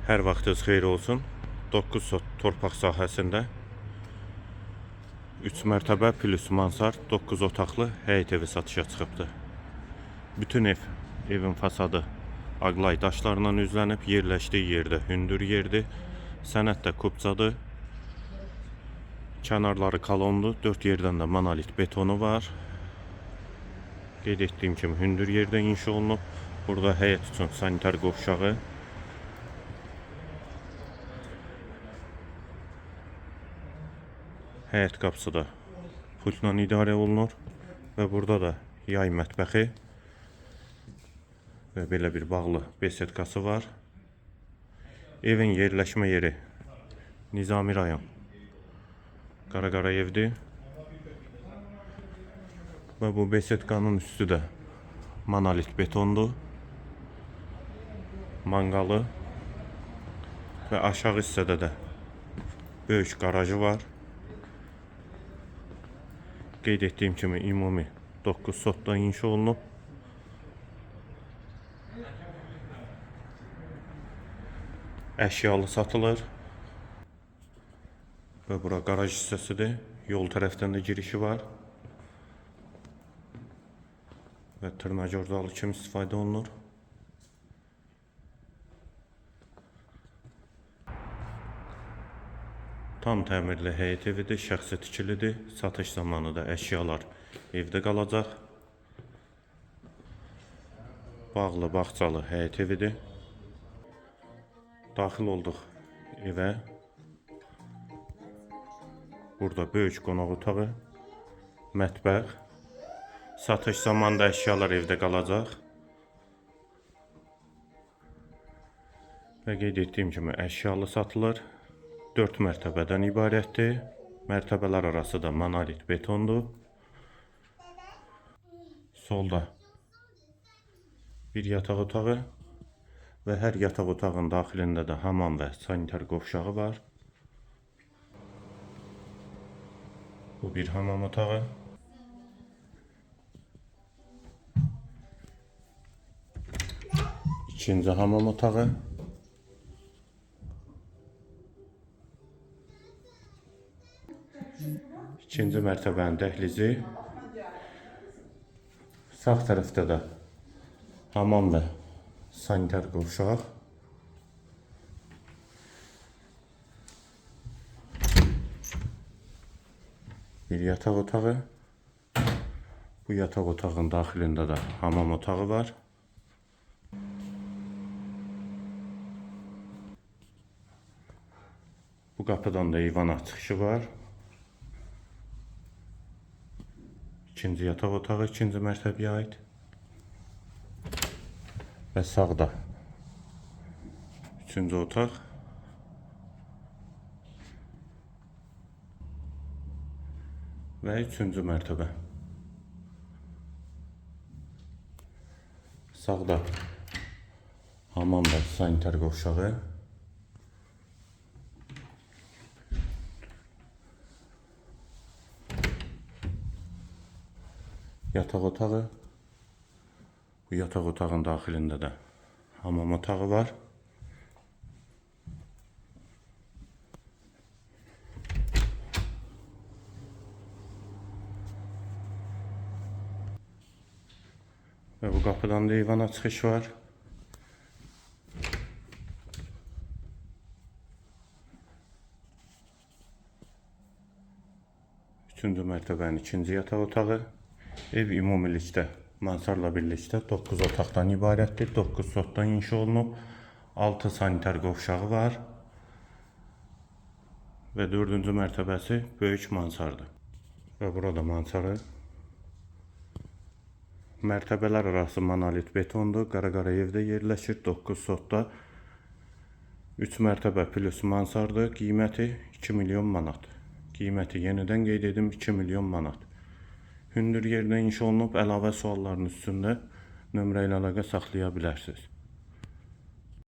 Hər vaxtınız xeyir olsun. 9 sot torpaq sahəsində 3 mərtəbə plus mansard 9 otaqlı həyət evi satışa çıxıbdır. Bütün evin fasadı aqlay daşlarla üzlənib, yerləşdiyi yerdə hündür yerdir. Sənəd də kubcadır. Kənarları kolonlu, 4 yerdən də monolit betonu var. Qeyd etdiyim kimi hündür yerdə inşa olunub. Burada həyət üçün sanitar qovşağı, həyət qapısı da pultla idarə olunur və burada da yay mətbəxi və belə bir bağlı besetkası var. Evin yerləşmə yeri Nizami rayon Qaraqarayevdir və bu besetkanın üstü də monolit betondur. Manqalı və aşağı hissədə də böyük qarajı var. Qeyd etdiyim kimi ümumi 9 sotda inşa olunub. Əşyalı satılır. Və bura qaraj hissəsidir. Yol tərəfdən də girişi var. Və tırnacör zalı kimi istifadə olunur. Tam təmirli həyət evidir, şəxsi tikilidir. Satış zamanı da əşyalar evdə qalacaq. Bağlı, bağçalı həyət evidir. Daxil olduq evə. Burada böyük qonaq otağı, mətbəx. Satış zamanı da əşyalar evdə qalacaq. Və qeyd etdiyim kimi əşyalı satılır. 4 mərtəbədən ibarətdir. Mərtəbələr arası da monolit betondur. Solda bir yataq otağı və hər yataq otağın daxilində də hamam və sanitar qovşağı var. Bu bir hamam otağı. İkinci hamam otağı. İkinci mərtəbənin dəhlizi. Sağ tərəfdə də hamam və sanitar qovşaq. Bir yataq otağı. Bu yataq otağın daxilində də hamam otağı var. Bu qapıdan da eyvana çıxışı var. İkinci yataq otağı, ikinci mərtəbəyə aid. Və sağda üçüncü otaq. Və üçüncü mərtəbə. Sağda hamam və sanitar qovşağı. Yataq otağı. Bu yataq otağın daxilində də hamam otağı var. Və bu qapıdan da eyvana çıxış var. Üçüncü mərtəbənin ikinci yataq otağı. Ev ümumilikdə mansarla birlikdə 9 otaqdan ibarətdir. 9 sotdan inşa olunub. 6 sanitar qovşağı var. Və 4-cü mərtəbəsi böyük mansardır. Və burada mansarı. Mərtəbələr arası monolit betondur. Qaraqarayevdə yerləşir. 9 sotda 3 mərtəbə plus mansardır. Qiyməti 2 milyon manat. Qiyməti yenidən qeyd edim 2 milyon manat. Hündür yerdə inşa olunub. Əlavə sualların üstündə nömrə ilə əlaqə saxlaya bilərsiniz.